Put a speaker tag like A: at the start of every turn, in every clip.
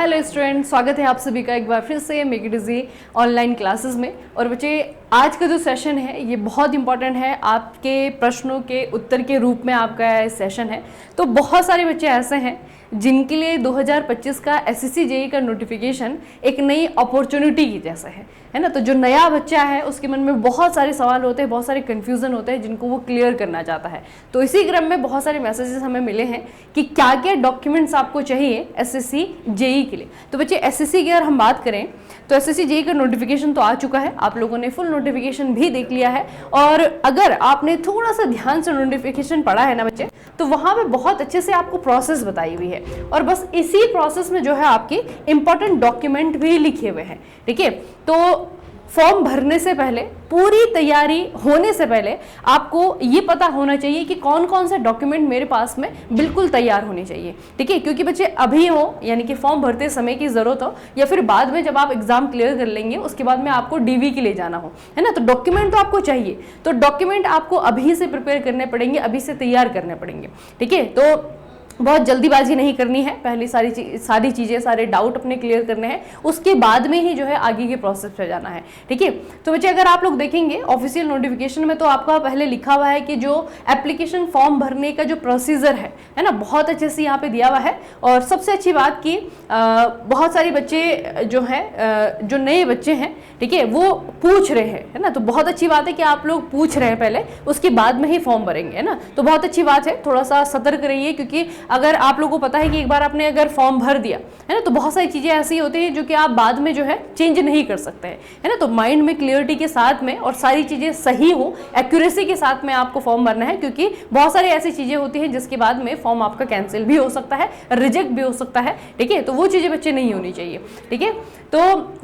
A: Hello student, स्वागत है आप सभी का एक बार फिर से make it easy online classes में। और बच्चे, आज का जो सेशन है ये बहुत इंपॉर्टेंट है, आपके प्रश्नों के उत्तर के रूप में आपका ये सेशन है। तो बहुत सारे बच्चे ऐसे हैं जिनके लिए 2025 का एसएससी जेईई का नोटिफिकेशन एक नई अपॉर्चुनिटी की जैसा है ना। तो जो नया बच्चा है उसके मन में बहुत सारे सवाल होते हैं, बहुत सारे कन्फ्यूज़न होते हैं जिनको वो क्लियर करना चाहता है। तो इसी क्रम में बहुत सारे मैसेजेस हमें मिले हैं कि क्या क्या डॉक्यूमेंट्स आपको चाहिए एसएससी जेईई के लिए। तो बच्चे, एसएससी की अगर हम बात करें तो एसएससी जेईई का नोटिफिकेशन तो आ चुका है, आप लोगों ने फुल नोटिफिकेशन भी देख लिया है। और अगर आपने थोड़ा सा ध्यान से नोटिफिकेशन पढ़ा है ना बच्चे, तो वहाँ पे बहुत अच्छे से आपको प्रोसेस बताई हुई है और बस इसी प्रोसेस में जो है आपके इंपॉर्टेंट डॉक्यूमेंट भी लिखे हुए हैं। ठीक है, तो फॉर्म भरने से पहले, पूरी तैयारी होने से पहले आपको ये पता होना चाहिए कि कौन कौन से डॉक्यूमेंट मेरे पास में बिल्कुल तैयार होने चाहिए। ठीक है, क्योंकि बच्चे अभी हो यानी कि फॉर्म भरते समय की जरूरत हो, या फिर बाद में जब आप एग्जाम क्लियर कर लेंगे उसके बाद में आपको डीवी के लिए जाना हो, है ना। तो डॉक्यूमेंट तो आपको चाहिए, तो डॉक्यूमेंट आपको अभी से प्रिपेयर करने पड़ेंगे, अभी से तैयार करने पड़ेंगे। ठीक है, तो बहुत जल्दीबाजी नहीं करनी है, पहले सारी चीज़ें, सारे डाउट अपने क्लियर करने हैं, उसके बाद में ही जो है आगे के प्रोसेस पे जाना है। ठीक है, तो बच्चे अगर आप लोग देखेंगे ऑफिशियल नोटिफिकेशन में तो आपका पहले लिखा हुआ है कि जो एप्लीकेशन फॉर्म भरने का जो प्रोसीजर है ना, बहुत अच्छे से यहाँ पे दिया हुआ है। और सबसे अच्छी बात की बहुत सारे बच्चे जो हैं, जो नए बच्चे हैं, ठीक है, वो पूछ रहे हैं, है ना। तो बहुत अच्छी बात है कि आप लोग पूछ रहे हैं पहले, उसके बाद में ही फॉर्म भरेंगे, है ना। तो बहुत अच्छी बात है, थोड़ा सा सतर्क रहिए, क्योंकि अगर आप लोगों को पता है कि एक बार आपने अगर फॉर्म भर दिया है ना, तो बहुत सारी चीज़ें ऐसी होती हैं जो कि आप बाद में जो है चेंज नहीं कर सकते हैं, है ना। तो माइंड में क्लियरिटी के साथ में और सारी चीज़ें सही हो, एक्यूरेसी के साथ में आपको फॉर्म भरना है, क्योंकि बहुत सारी ऐसी चीज़ें होती हैं जिसके बाद में फॉर्म आपका कैंसिल भी हो सकता है, रिजेक्ट भी हो सकता है। ठीक है, तो वो चीज़ें बच्चे नहीं होनी चाहिए। ठीक है, तो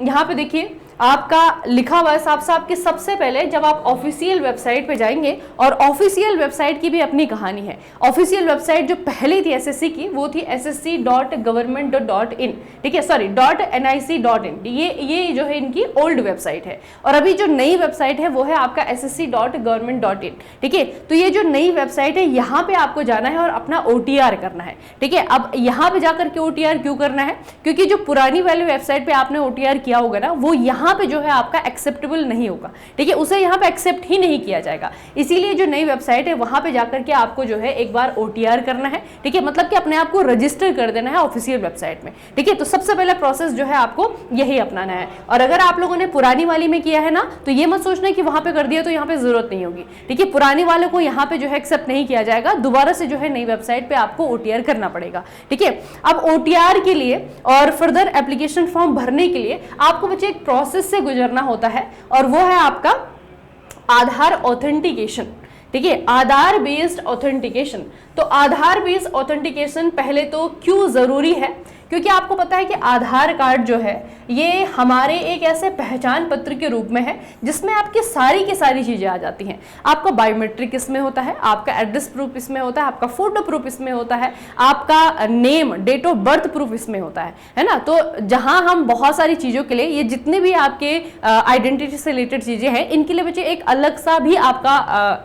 A: यहाँ पे देखिए आपका लिखा हुआ है साफ साफ कि सबसे पहले जब आप ऑफिशियल वेबसाइट पे जाएंगे, और ऑफिशियल वेबसाइट की भी अपनी कहानी है। ऑफिशियल वेबसाइट जो पहले थी एसएससी की, वो थी ssc.government.in, ठीक है, सॉरी .nic.in। ये जो है इनकी ओल्ड वेबसाइट है, और अभी जो नई वेबसाइट है वो है आपका ssc.government.in। ठीक है, तो ये जो नई वेबसाइट है यहाँ पे आपको जाना है और अपना OTR करना है। ठीक है, अब यहाँ पे जाकर के OTR क्यों करना है, क्योंकि जो पुरानी वाली वेबसाइट पे आपने OTR किया होगा ना, वो यहाँ पे जो है आपका एक्सेप्टेबल नहीं होगा। ठीक है, उसे यहाँ पे एक्सेप्ट ही नहीं किया जाएगा। इसीलिए जो नई वेबसाइट है वहां पे जाकर के आपको जो है एक बार OTR करना है। ठीक है, मतलब कि अपने आप को रजिस्टर कर देना है ऑफिशियल वेबसाइट में। ठीक है, तो सबसे पहला प्रोसेस जो है आपको यही अपनाना है। और अगर आप लोगों ने पुरानी वाली में किया है ना, तो ये मत सोचना कि वहां पे कर दिया तो यहाँ पे जरूरत नहीं होगी। ठीक है, पुरानी वालों को यहाँ पे जो है एक्सेप्ट नहीं किया जाएगा, दोबारा से जो है नई वेबसाइट पे आपको OTR करना पड़ेगा। ठीक है, अब OTR के लिए और फर्दर एप्लीकेशन फॉर्म भरने के लिए आपको बच्चे एक प्रोसेस से गुजरना होता है, और वो है आपका आधार ऑथेंटिकेशन। ठीक है, आधार बेस्ड ऑथेंटिकेशन। तो आधार बेस्ड ऑथेंटिकेशन पहले तो क्यों जरूरी है, क्योंकि आपको पता है कि आधार कार्ड जो है ये हमारे एक ऐसे पहचान पत्र के रूप में है जिसमें आपकी सारी की सारी चीज़ें आ जाती हैं। आपका बायोमेट्रिक इसमें होता है, आपका एड्रेस प्रूफ इसमें होता है, आपका फोटो प्रूफ इसमें होता है, आपका name, date of birth proof इसमें होता है ना। तो जहां हम बहुत सारी चीज़ों के लिए, ये जितने भी आपके आइडेंटिटी से रिलेटेड चीज़ें हैं, इनके लिए बच्चे एक अलग सा भी आपका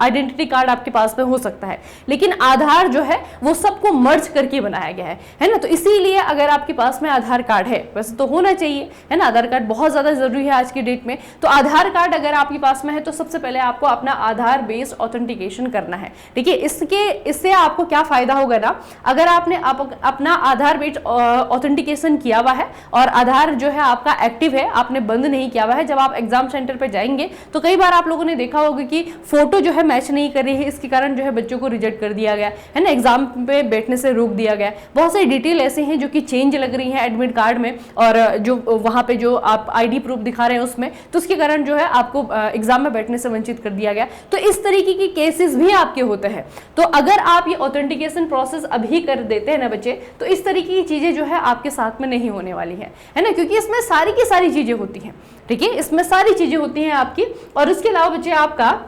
A: आइडेंटिटी कार्ड आपके पास में हो सकता है, लेकिन आधार जो है वो सबको मर्ज करके बनाया गया है ना। तो इसीलिए अगर आपके पास में आधार कार्ड है, वैसे तो होना चाहिए, है ना, आधार कार्ड बहुत ज्यादा जरूरी है आज की डेट में। तो आधार कार्ड अगर आपके पास में है तो सबसे पहले आपको अपना आधार बेस्ड ऑथेंटिकेशन करना है। ठीक है, इससे आपको क्या फायदा होगा ना, अगर आपने अपना आधार बेस्ड ऑथेंटिकेशन किया हुआ है और आधार जो है आपका एक्टिव है, आपने बंद नहीं किया हुआ है, जब आप एग्जाम सेंटर पर जाएंगे तो कई बार आप लोगों ने देखा होगा कि फोटो जो है मैच नहीं कर रही है, इसके कारण जो है बच्चों को रिजेक्ट कर दिया गया है ना, एग्जाम पे बैठने से रोक दिया गया। बहुत सारी डिटेल ऐसे हैं जो कि चेंज लग रही है एडमिट कार्ड में, और जो वहां पे जो आप आईडी प्रूफ दिखा रहे हैं उसमें, तो उसके कारण जो है आपको एग्जाम में बैठने से वंचित कर दिया गया। तो इस तरीके की केसेस भी आपके होते हैं। तो अगर आप ये ऑथेंटिकेशन प्रोसेस अभी कर देते हैं ना बच्चे, तो इस तरीके की चीजें जो है आपके साथ में नहीं होने वाली है ना, क्योंकि इसमें सारी की सारी चीजें होती हैं। ठीक है, इसमें सारी चीजें होती हैं आपकी। और इसके अलावा बच्चे आपका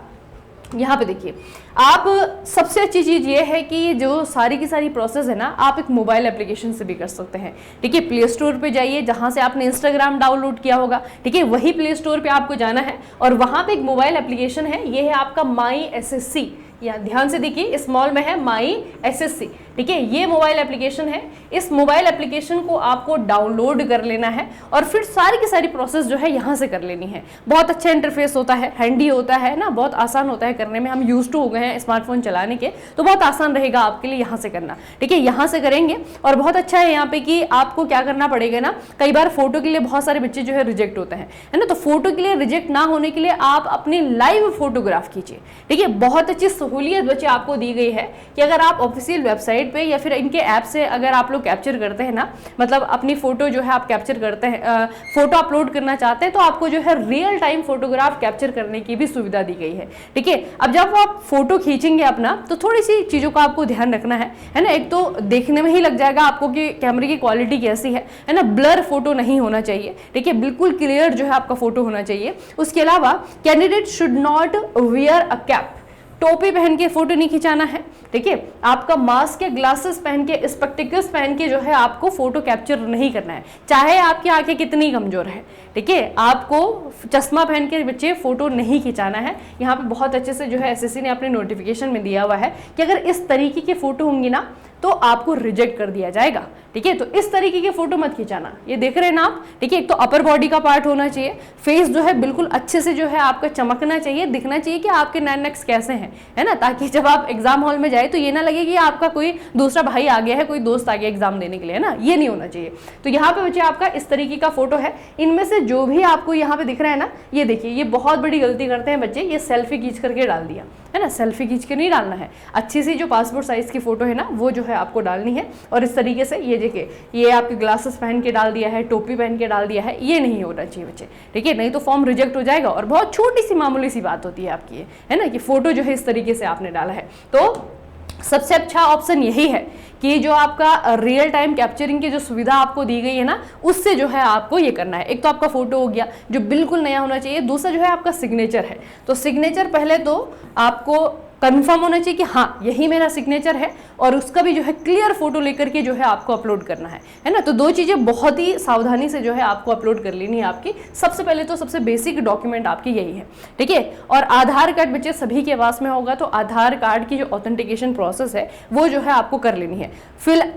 A: यहाँ पे देखिए, आप सबसे अच्छी चीज़ ये है कि जो सारी की सारी प्रोसेस है ना, आप एक मोबाइल एप्लीकेशन से भी कर सकते हैं। ठीक है, प्ले स्टोर पे जाइए, जहाँ से आपने इंस्टाग्राम डाउनलोड किया होगा, ठीक है, वही प्ले स्टोर पे आपको जाना है, और वहाँ पे एक मोबाइल एप्लीकेशन है, ये है आपका माई एसएससी। या ध्यान से देखिए, स्मॉल में है माई एसएससी। ठीक है, ये मोबाइल एप्लीकेशन है। इस मोबाइल एप्लीकेशन को आपको डाउनलोड कर लेना है और फिर सारी की सारी प्रोसेस जो है यहाँ से कर लेनी है। बहुत अच्छा इंटरफेस होता है, हैंडी होता है ना, बहुत आसान होता है करने में। हम यूज टू हो गए हैं स्मार्टफोन चलाने के, तो बहुत आसान रहेगा आपके लिए यहाँ से करना। ठीक है, यहाँ से करेंगे और बहुत अच्छा है यहाँ पे कि आपको क्या करना पड़ेगा ना, कई बार फोटो के लिए बहुत सारे बच्चे जो है रिजेक्ट होते हैं, है ना। तो फोटो के लिए रिजेक्ट ना होने के लिए आप अपनी लाइव फोटोग्राफ कीजिए। ठीक है, बहुत अच्छी सहूलियत बच्चे आपको दी गई है कि अगर आप ऑफिशियल वेबसाइट पे या फिर इनके ऐप से अगर आप लोग कैप्चर करते हैं ना, मतलब अपनी फोटो जो है आप कैप्चर करते हैं, फोटो अपलोड करना चाहते हैं, तो आपको जो है रियल टाइम फोटोग्राफ कैप्चर करने की भी सुविधा दी गई है। ठीक है, अब जब आप फोटो खींचेंगे अपना, तो थोड़ी सी चीजों का आपको ध्यान रखना है ना। एक तो देखने में ही लग जाएगा आपको कि कैमरे की क्वालिटी कैसी है ना, ब्लर फोटो नहीं होना चाहिए। ठीक है, बिल्कुल क्लियर जो है आपका फोटो होना चाहिए। उसके अलावा candidate should not wear a cap, टोपी पहन के फोटो नहीं खिंचाना है। ठीक है, आपका मास्क या ग्लासेस पहन के, स्पेक्टिकल्स पहन के जो है आपको फोटो कैप्चर नहीं करना है, चाहे आपकी आंखें कितनी कमजोर है। ठीक है, आपको चश्मा पहन के बच्चे फोटो नहीं खिंचाना है। यहाँ पे बहुत अच्छे से जो है एसएससी ने अपने नोटिफिकेशन में दिया हुआ है कि अगर इस तरीके की फोटो होंगी ना तो आपको रिजेक्ट कर दिया जाएगा। ठीक है, तो इस तरीके की फोटो मत खिंचाना। ये देख रहे हैं ना आप। ठीक है, एक तो अपर बॉडी का पार्ट होना चाहिए, फेस जो है बिल्कुल अच्छे से जो है आपका चमकना चाहिए, दिखना चाहिए कि आपके नैनक्स कैसे हैं, है ना, ताकि जब आप एग्जाम हॉल में जाए तो ये ना लगे कि आपका कोई दूसरा भाई आ गया है, कोई दोस्त आ गया एग्जाम देने के लिए, है ना, ये नहीं होना चाहिए। तो यहाँ पे बच्चे आपका इस तरीके का फोटो है। इनमें से जो भी आपको यहाँ पे दिख रहा है ना, ये देखिए, ये बहुत बड़ी गलती करते हैं बच्चे, ये सेल्फी खींच करके डाल दिया, है ना। सेल्फी खींच के नहीं डालना है, अच्छी सी जो पासपोर्ट साइज की फोटो है ना, वो जो है आपको डालनी है। और इस तरीके से ये देखिए, ये आपके ग्लासेस पहन के डाल दिया है, टोपी पहन के डाल दिया है, ये नहीं होना चाहिए बच्चे। ठीक है, नहीं तो फॉर्म रिजेक्ट हो जाएगा। और बहुत छोटी सी मामूली सी बात होती है आपकी, है ना, कि फोटो जो है इस तरीके से आपने डाला है। तो सबसे अच्छा ऑप्शन यही है कि जो आपका रियल टाइम कैप्चरिंग की जो सुविधा आपको दी गई है ना, उससे जो है आपको ये करना है। एक तो आपका फोटो हो गया जो बिल्कुल नया होना चाहिए, दूसरा जो है आपका सिग्नेचर है। तो सिग्नेचर पहले तो आपको कंफर्म होना चाहिए कि हाँ यही मेरा सिग्नेचर है, और उसका भी जो है क्लियर फोटो लेकर के जो है आपको अपलोड करना है ना। तो दो चीजें बहुत ही सावधानी से जो है आपको अपलोड कर लेनी है आपकी। सबसे पहले तो सबसे बेसिक डॉक्यूमेंट आपकी यही है। ठीक है, और आधार कार्ड बच्चे सभी के पास में होगा, तो आधार कार्ड की जो ऑथेंटिकेशन प्रोसेस है वो जो है आपको कर लेनी है।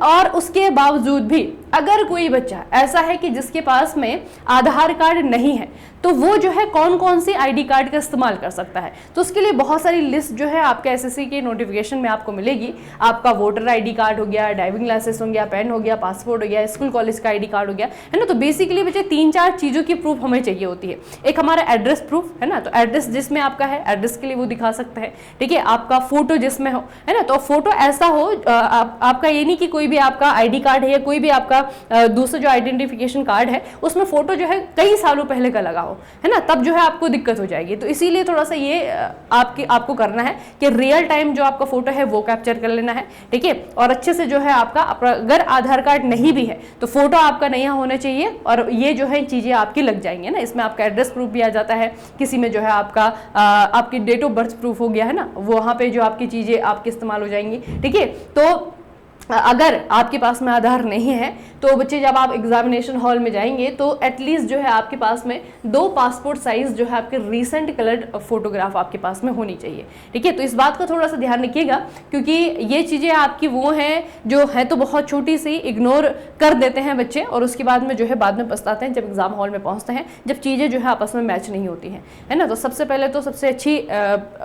A: और उसके बावजूद भी अगर कोई बच्चा ऐसा है कि जिसके पास में आधार कार्ड नहीं है, तो वो जो है कौन कौन सी आईडी कार्ड का इस्तेमाल कर सकता है। तो उसके लिए बहुत सारी लिस्ट जो है आपके एसएससी के नोटिफिकेशन में आपको मिलेगी। आपका वोटर आईडी कार्ड हो गया, ड्राइविंग लाइसेंस हो गया, पेन हो गया, पासपोर्ट हो गया, स्कूल कॉलेज का आईडी कार्ड हो गया, है ना। तो बेसिकली बच्चे 3-4 चीजों की प्रूफ हमें चाहिए होती है। एक हमारा एड्रेस प्रूफ, है ना, तो एड्रेस जिसमें आपका है, एड्रेस के लिए वो दिखा सकते हैं। ठीक है, आपका फोटो जिसमें हो, है ना, तो फोटो ऐसा हो आपका ये नहीं कि कोई भी आपका आईडी कार्ड है या कोई भी आपका दूसरा जो आइडेंटिफिकेशन कार्ड है उसमें फोटो जो है कई सालों पहले का लगा हो, है ना, तब जो है आपको दिक्कत हो जाएगी। तो इसीलिए थोड़ा सा ये आपको करना है कि रियल टाइम जो आपका फोटो है वो कैप्चर कर लेना है। ठीक है, और अच्छे से जो है आपका अगर आधार कार्ड नहीं भी है तो फोटो आपका नया होना चाहिए, और ये जो है चीजें आपकी लग जाएंगी ना। इसमें आपका एड्रेस प्रूफ भी आ जाता है, किसी में जो है आपका आपकी डेट ऑफ बर्थ प्रूफ हो गया, है ना, वहां पे जो आपकी चीजें आपके इस्तेमाल हो जाएंगी। ठीक है, तो अगर आपके पास में आधार नहीं है तो बच्चे जब आप एग्जामिनेशन हॉल में जाएंगे तो एटलीस्ट जो है आपके पास में 2 पासपोर्ट साइज जो है आपके रीसेंट कलर्ड फोटोग्राफ आपके पास में होनी चाहिए। ठीक है, तो इस बात का थोड़ा सा ध्यान रखिएगा, क्योंकि ये चीज़ें आपकी वो हैं जो है तो बहुत छोटी सी, इग्नोर कर देते हैं बच्चे, और उसके बाद में जो है बाद में पछताते हैं जब एग्जाम हॉल में पहुँचते हैं, जब चीज़ें जो है आपस में मैच नहीं होती हैं, है ना। तो सबसे पहले तो सबसे अच्छी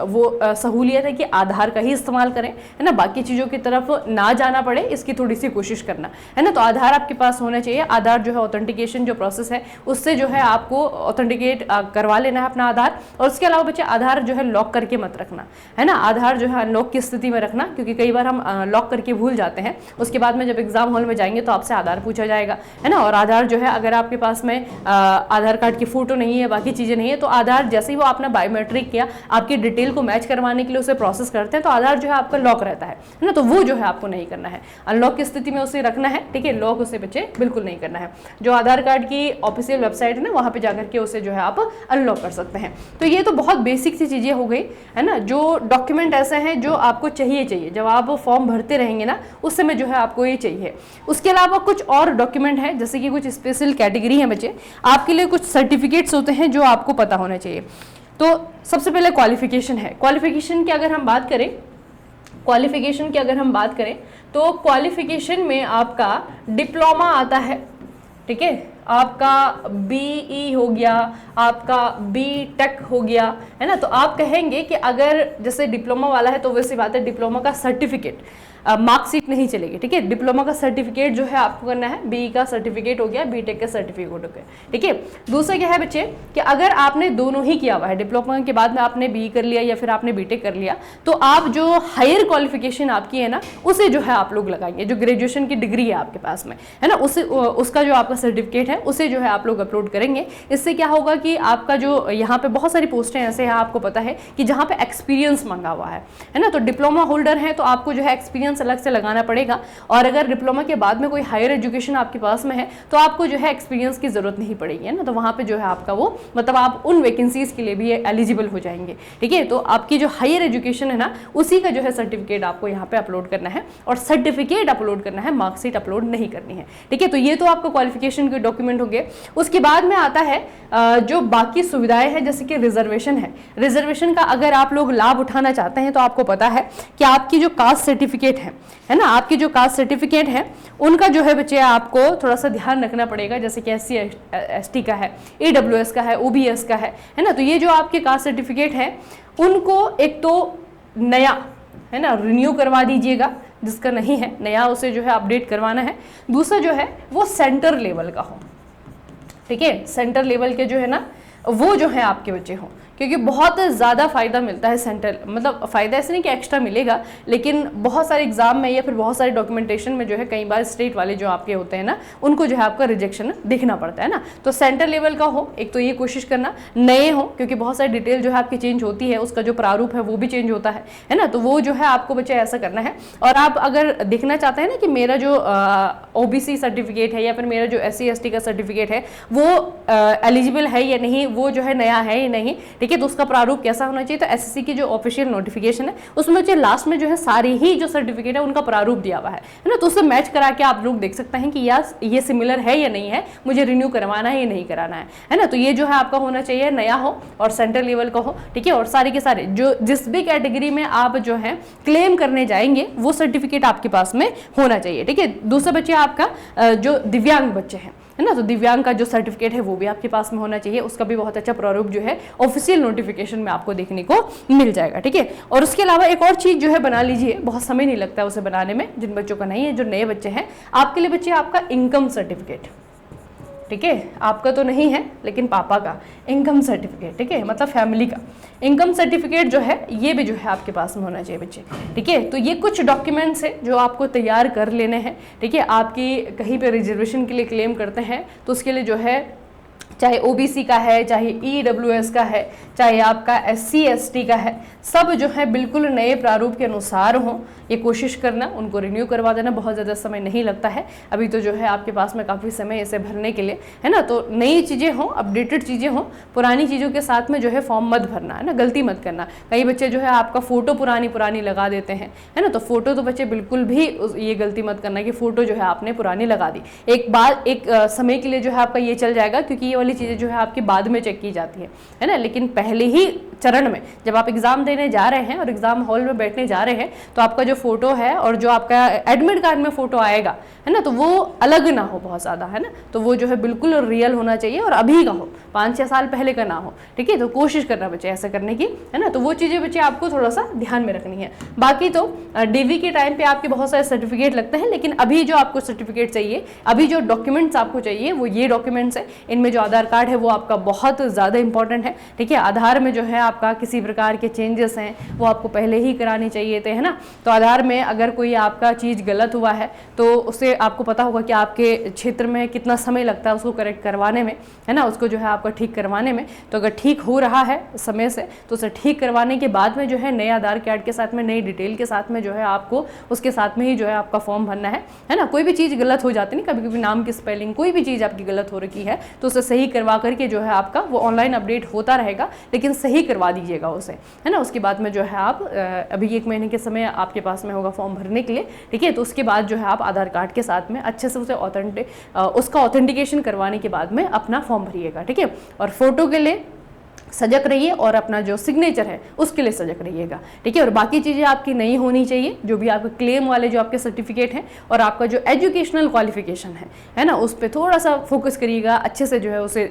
A: वो सहूलियत है कि आधार का ही इस्तेमाल करें, है ना, बाकी चीज़ों की तरफ ना जाना पड़े, इसकी थोड़ी सी कोशिश करना, है ना। तो आधार आपके पास होना चाहिए। आधार जो है ऑथेंटिकेशन जो प्रोसेस है उससे जो है आपको ऑथेंटिकेट करवा लेना है अपना आधार। और उसके अलावा बच्चे आधार जो है लॉक करके मत रखना, है ना, आधार जो है अनलॉक की स्थिति में रखना, क्योंकि कई बार हम लॉक करके भूल जाते हैं। उसके बाद में जब एग्जाम हॉल में जाएंगे तो आपसे आधार पूछा जाएगा, है ना। और आधार जो है अगर आपके पास में आधार कार्ड की फोटो नहीं है, बाकी चीजें नहीं है, तो आधार जैसे ही वो आपने बायोमेट्रिक किया, आपकी डिटेल को मैच करवाने के लिए उसे प्रोसेस करते हैं, तो आधार जो है आपका लॉक रहता है ना, तो वो जो है आपको नहीं करना है, अनलॉक की स्थिति में उसे रखना है। ठीक है, लॉक उसे बच्चे बिल्कुल नहीं करना है। जो आधार कार्ड की ऑफिशियल वेबसाइट है ना, वहां पे जाकर के उसे जो है आप अनलॉक कर सकते हैं। तो ये तो बहुत बेसिक सी चीजें हो गई, है ना। जो डॉक्यूमेंट ऐसे हैं जो आपको चाहिए जब आप फॉर्म भरते रहेंगे ना, उस समय जो है आपको ये चाहिए। उसके अलावा कुछ और डॉक्यूमेंट है, जैसे कि कुछ स्पेशल कैटेगरी है बच्चे, आपके लिए कुछ सर्टिफिकेट्स होते हैं जो आपको पता होना चाहिए। तो सबसे पहले क्वालिफिकेशन है। क्वालिफिकेशन की अगर हम बात करें तो क्वालिफिकेशन में आपका डिप्लोमा आता है, ठीक है, आपका बीई हो गया, आपका बी टेक हो गया, है ना। तो आप कहेंगे कि अगर जैसे डिप्लोमा वाला है तो वैसी बात है, डिप्लोमा का सर्टिफिकेट, मार्कशीट नहीं चलेगी, ठीक है। डिप्लोमा का सर्टिफिकेट जो है आपको करना है, बीई का सर्टिफिकेट हो गया, बीटेक का सर्टिफिकेट हो गया, ठीक है। दूसरा क्या है बच्चे कि अगर आपने दोनों ही किया हुआ है, डिप्लोमा के बाद में आपने बीई कर लिया या फिर आपने बीटेक कर लिया, तो आप जो हायर क्वालिफिकेशन आपकी है ना, उसे जो है आप लोग लगाएंगे, जो ग्रेजुएशन की डिग्री है आपके पास में, है ना, उसे उसका जो आपका सर्टिफिकेट है उसे जो है आप लोग अपलोड करेंगे। इससे क्या होगा कि आपका जो यहाँ पे बहुत सारी पोस्टें ऐसे हैं, आपको पता है कि जहाँ पे एक्सपीरियंस मांगा हुआ है ना, तो डिप्लोमा होल्डर है तो आपको जो है एक्सपीरियंस अलग से लगाना पड़ेगा। और अगर डिप्लोमा के बाद में कोई हायर एजुकेशन आपके पास में है तो आपको जो है एक्सपीरियंस की जरूरत नहीं पड़ेगी, है ना। तो वहां पे जो है आपका वो मतलब आप उन वैकेंसीज के लिए भी एलिजिबल हो जाएंगे, ठीक है। तो आपकी जो हायर एजुकेशन है ना, उसी का जो है सर्टिफिकेट आपको यहाँ पे अपलोड करना है, और सर्टिफिकेट अपलोड करना है, मार्कशीट अपलोड नहीं करनी है, ठीक है। तो ये तो आपका क्वालिफिकेशन के डॉक्यूमेंट हो गए। उसके बाद में आता है जो बाकी सुविधाएं हैं, जैसे कि रिजर्वेशन है। रिजर्वेशन का अगर आप लोग लाभ उठाना चाहते हैं तो आपको पता है कि आपकी जो कास्ट सर्टिफिकेट है ना, आपकी जो कास्ट सर्टिफिकेट है उनका जो है बच्चे आपको थोड़ा सा ध्यान रखना पड़ेगा, जैसे कि SC ST का है, AWS का है, OBS का है ना। तो ये जो आपके कास्ट सर्टिफिकेट है उनको एक तो नया, है ना, रिन्यू करवा दीजिएगा, जिसका नहीं है नया उसे जो है अपडेट करवाना है। दूसरा जो है वो सेंटर लेवल का हो, ठीक है, सेंटर लेवल के जो है ना वो जो है आपके बच्चे हों, क्योंकि बहुत ज़्यादा फायदा मिलता है सेंट्रल, मतलब फ़ायदा ऐसे नहीं कि एक्स्ट्रा मिलेगा, लेकिन बहुत सारे एग्जाम में या फिर बहुत सारे डॉक्यूमेंटेशन में जो है कई बार स्टेट वाले जो आपके होते हैं ना, उनको जो है आपका रिजेक्शन देखना पड़ता है ना। तो सेंट्रल लेवल का हो, एक तो ये कोशिश करना, नए हो, क्योंकि बहुत सारी डिटेल जो है आपकी चेंज होती है, उसका जो प्रारूप है वो भी चेंज होता है ना। तो वो जो है आपको बच्चे ऐसा करना है। और आप अगर देखना चाहते हैं ना कि मेरा जो OBC सर्टिफिकेट है या फिर मेरा जो SC ST का सर्टिफिकेट है वो एलिजिबल है या नहीं, वो जो है नया है या नहीं, ठीक है, तो उसका प्रारूप कैसा होना चाहिए। तो SSC की जो ऑफिशियल नोटिफिकेशन है उसमें जो लास्ट में जो है सारी ही जो सर्टिफिकेट है उनका प्रारूप दिया हुआ है ना। तो उससे मैच करा के आप लोग देख सकते हैं कि यार ये सिमिलर है या नहीं है, मुझे रिन्यू करवाना है या नहीं कराना है ना। तो ये जो है आपका होना चाहिए नया हो और सेंट्रल लेवल का हो, ठीक है। और सारे के सारे जो जिस भी कैटेगरी में आप जो है क्लेम करने जाएंगे वो सर्टिफिकेट आपके पास में होना चाहिए, ठीक है। दूसरा बच्चे आपका जो दिव्यांग बच्चे हैं, है ना, तो दिव्यांग का जो सर्टिफिकेट है वो भी आपके पास में होना चाहिए, उसका भी बहुत अच्छा प्रारूप जो है ऑफिशियल नोटिफिकेशन में आपको देखने को मिल जाएगा, ठीक है। और उसके अलावा एक और चीज जो है बना लीजिए, बहुत समय नहीं लगता है उसे बनाने में, जिन बच्चों का नहीं है, जो नए बच्चे हैं, आपके लिए बच्चे आपका इनकम सर्टिफिकेट, ठीक है, आपका तो नहीं है लेकिन पापा का इनकम सर्टिफिकेट, ठीक है, मतलब फैमिली का इनकम सर्टिफिकेट जो है ये भी जो है आपके पास में होना चाहिए बच्चे, ठीक है। तो ये कुछ डॉक्यूमेंट्स है जो आपको तैयार कर लेने हैं, ठीक है। आपकी कहीं पे रिजर्वेशन के लिए क्लेम करते हैं तो उसके लिए जो है चाहे OBC का है, चाहे EWS का है, चाहे आपका SC ST का है, सब जो है बिल्कुल नए प्रारूप के अनुसार हो, ये कोशिश करना, उनको रिन्यू करवा देना, बहुत ज़्यादा समय नहीं लगता है। अभी तो जो है आपके पास में काफ़ी समय इसे भरने के लिए, है ना। तो नई चीज़ें हों, अपडेटेड चीज़ें हों, पुरानी चीज़ों के साथ में जो है फॉर्म मत भरना, है ना, गलती मत करना। कई बच्चे जो है आपका फ़ोटो पुरानी लगा देते हैं, है ना। तो फ़ोटो तो बच्चे बिल्कुल भी ये गलती मत करना कि फ़ोटो जो है आपने पुरानी लगा दी। एक समय के लिए जो है आपका ये चल जाएगा, क्योंकि ये वाली चीज़ें जो है आपकी बाद में चेक की जाती है ना। लेकिन पहले ही चरण में जब आप एग्जाम देने जा रहे हैं और एग्जाम हॉल में बैठने जा रहे हैं तो आपका जो फोटो है और जो आपका एडमिट कार्ड में फोटो आएगा, है ना, तो वो अलग ना हो बहुत ज़्यादा, है ना। तो वो जो है बिल्कुल रियल होना चाहिए और अभी का हो, 5-6 साल पहले का ना हो, ठीक है। तो कोशिश करना बच्चे ऐसा करने की, है ना। तो वो चीज़ें बच्चे आपको थोड़ा सा ध्यान में रखनी है। बाकी तो DV के टाइम पे आपके बहुत सारे सर्टिफिकेट लगते हैं, लेकिन अभी जो आपको सर्टिफिकेट चाहिए, अभी जो डॉक्यूमेंट्स आपको चाहिए वो ये डॉक्यूमेंट्स है। इनमें जो आधार कार्ड है वो आपका बहुत ज़्यादा इंपॉर्टेंट है, ठीक है। आधार में जो है आपका किसी प्रकार के चेंजेस हैं वो आपको पहले ही कराने चाहिए थे, है ना। तो आधार में अगर कोई आपका चीज़ गलत हुआ है तो उसे आपको पता होगा कि आपके क्षेत्र में कितना समय लगता है उसको करेक्ट करवाने में, है ना, उसको जो है आपका ठीक करवाने में। तो अगर ठीक हो रहा है समय से तो उसे ठीक करवाने के बाद में जो है नए आधार कार्ड के साथ में, नई डिटेल के साथ में जो है आपको उसके साथ में ही जो है आपका फॉर्म भरना है ना। कोई भी चीज़ गलत हो जाती है, कभी कभी नाम की स्पेलिंग, कोई भी चीज़ आपकी गलत हो रखी है तो उसे सही करवा करके जो है आपका वो ऑनलाइन अपडेट होता रहेगा, लेकिन सही करवा दीजिएगा उसे, है ना। उसके बाद में जो है आप अभी 1 महीने के समय आपके पास में होगा फॉर्म भरने के लिए, ठीक है। तो उसके बाद जो है आप आधार कार्ड के साथ में अच्छे से उसे उसका ऑथेंटिकेशन करवाने के बाद में अपना फॉर्म भरिएगा, ठीक है। और फोटो के लिए सजग रहिए और अपना जो सिग्नेचर है उसके लिए सजग रहिएगा, ठीक है। और बाकी चीज़ें आपकी नहीं होनी चाहिए, जो भी आपके क्लेम वाले जो आपके सर्टिफिकेट हैं और आपका जो एजुकेशनल क्वालिफिकेशन है ना, उस पर थोड़ा सा फोकस करिएगा, अच्छे से जो है उसे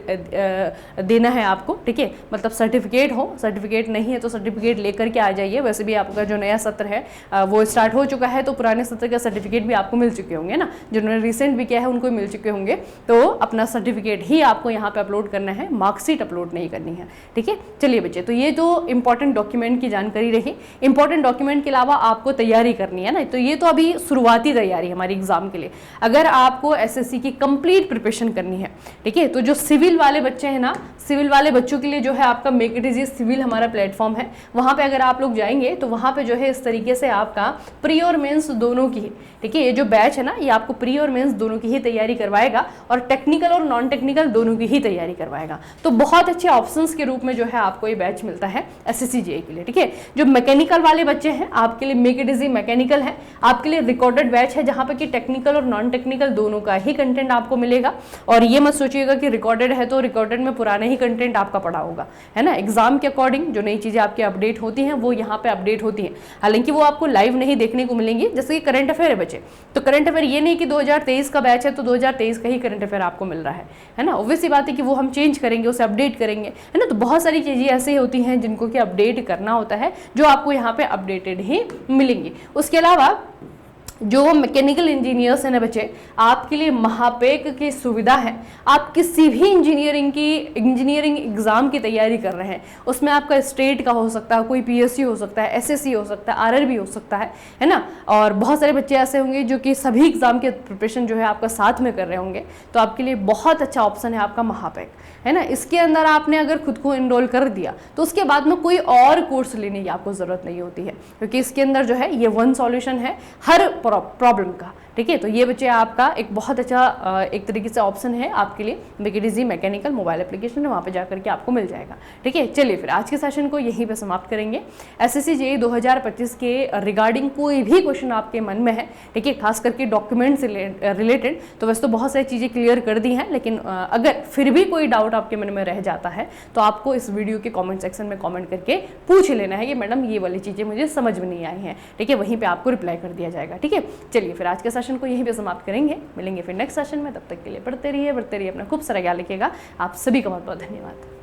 A: देना है आपको, ठीक है। मतलब सर्टिफिकेट हो, सर्टिफिकेट नहीं है तो सर्टिफिकेट लेकर के आ जाइए। वैसे भी आपका जो नया सत्र है वो स्टार्ट हो चुका है, तो पुराने सत्र का सर्टिफिकेट भी आपको मिल चुके होंगे ना, जिन्होंने रिसेंट भी किया है उनको मिल चुके होंगे। तो अपना सर्टिफिकेट ही आपको यहाँ पे अपलोड करना है, मार्कशीट अपलोड नहीं करनी है, ठीक है। चलिए बच्चे, तो ये जो इंपॉर्टेंट डॉक्यूमेंट की जानकारी रही। इंपॉर्टेंट डॉक्यूमेंट के अलावा आपको तैयारी करनी है ना, तो ये तो अभी शुरुआती तैयारी हमारी एग्जाम के लिए। अगर आपको एसएससी की कंप्लीट प्रिपरेशन करनी है, ठीक है, तो जो सिविल वाले बच्चे हैं ना, सिविल वाले बच्चों के लिए जो है आपका मेक इट इजी सिविल हमारा प्लेटफॉर्म है। वहाँ पे अगर आप लोग जाएंगे तो वहाँ पे जो है इस तरीके से आपका प्री और मेंस दोनों की, ठीक है, ये जो बैच है ना, ये आपको प्री और मेंस दोनों की ही तैयारी करवाएगा और टेक्निकल और नॉन टेक्निकल दोनों की ही तैयारी करवाएगा। तो बहुत अच्छे ऑप्शंस के रूप में जो है आपको ये बैच मिलता है एसएससी जेईई के लिए, ठीक है। जो मैकेनिकल वाले बच्चे हैं आपके लिए मेक इट इजी मैकेनिकल है, आपके लिए रिकॉर्डेड बैच है जहाँ पे कि टेक्निकल और नॉन टेक्निकल दोनों का ही कंटेंट आपको मिलेगा। और ये मत सोचिएगा कि रिकॉर्डेड है तो रिकॉर्डेड में पुराना ही कंटेंट आपका पढ़ा होगा, है ना। एग्जाम के अकॉर्डिंग जो नई चीजें आपकी अपडेट होती हैं वो यहाँ पे अपडेट होती हैं, हालांकि वो आपको लाइव नहीं देखने को मिलेंगी। जैसे कि करंट अफेयर है बच्चे, तो करंट अफेयर ये नहीं कि 2023 का बैच है तो 2023 का ही करंट अफेयर आपको मिल रहा है ना। ऑब्वियस सी बात है कि वो हम चेंज करेंगे, उसे अपडेट करेंगे, है ना। तो बहुत सारी चीजें ऐसी होती हैं जिनको कि अपडेट करना होता है, जो आपको यहाँ पे अपडेटेड ही मिलेंगी। उसके अलावा जो मैकेनिकल इंजीनियर्स हैं ना बच्चे, आपके लिए महापेक की सुविधा है। आप किसी भी इंजीनियरिंग एग्जाम की तैयारी कर रहे हैं, उसमें आपका स्टेट का हो सकता है, कोई पीएससी हो सकता है, एसएससी हो सकता है, आरआरबी हो सकता है ना। और बहुत सारे बच्चे ऐसे होंगे जो कि सभी एग्जाम के प्रिपरेशन जो है आपका साथ में कर रहे होंगे, तो आपके लिए बहुत अच्छा ऑप्शन है आपका महापेक, है ना। इसके अंदर आपने अगर खुद को इनरोल कर दिया तो उसके बाद में कोई और कोर्स लेने की आपको ज़रूरत नहीं होती है, क्योंकि इसके अंदर जो है ये वन सॉल्यूशन है हर प्रॉब्लम का, ठीक है। तो ये बच्चे आपका एक बहुत अच्छा एक तरीके से ऑप्शन है आपके लिए, make it easy mechanical mobile application है, वहाँ पे जाकर के आपको मिल जाएगा, ठीक है। चलिए फिर आज के सेशन को यहीं पे समाप्त करेंगे। एसएससी जेईई 2025 के रिगार्डिंग कोई भी क्वेश्चन आपके मन में है, ठीक है, खास करके डॉक्यूमेंट से रिलेटेड, तो वैसे तो बहुत सारी चीज़ें क्लियर कर दी हैं, लेकिन अगर फिर भी कोई डाउट आपके मन में रह जाता है तो आपको इस वीडियो के कॉमेंट सेक्शन में कॉमेंट करके पूछ लेना है कि मैडम ये वाली चीज़ें मुझे समझ में नहीं आई हैं, ठीक है। वहीं पर आपको रिप्लाई कर दिया जाएगा, ठीक है। चलिए फिर आज के सेशन को यहीं पे समाप्त करेंगे, मिलेंगे फिर नेक्स्ट सेशन में। तब तक के लिए पढ़ते रहिए अपना खूब सारा ख्याल रखिएगा। आप सभी का बहुत बहुत धन्यवाद।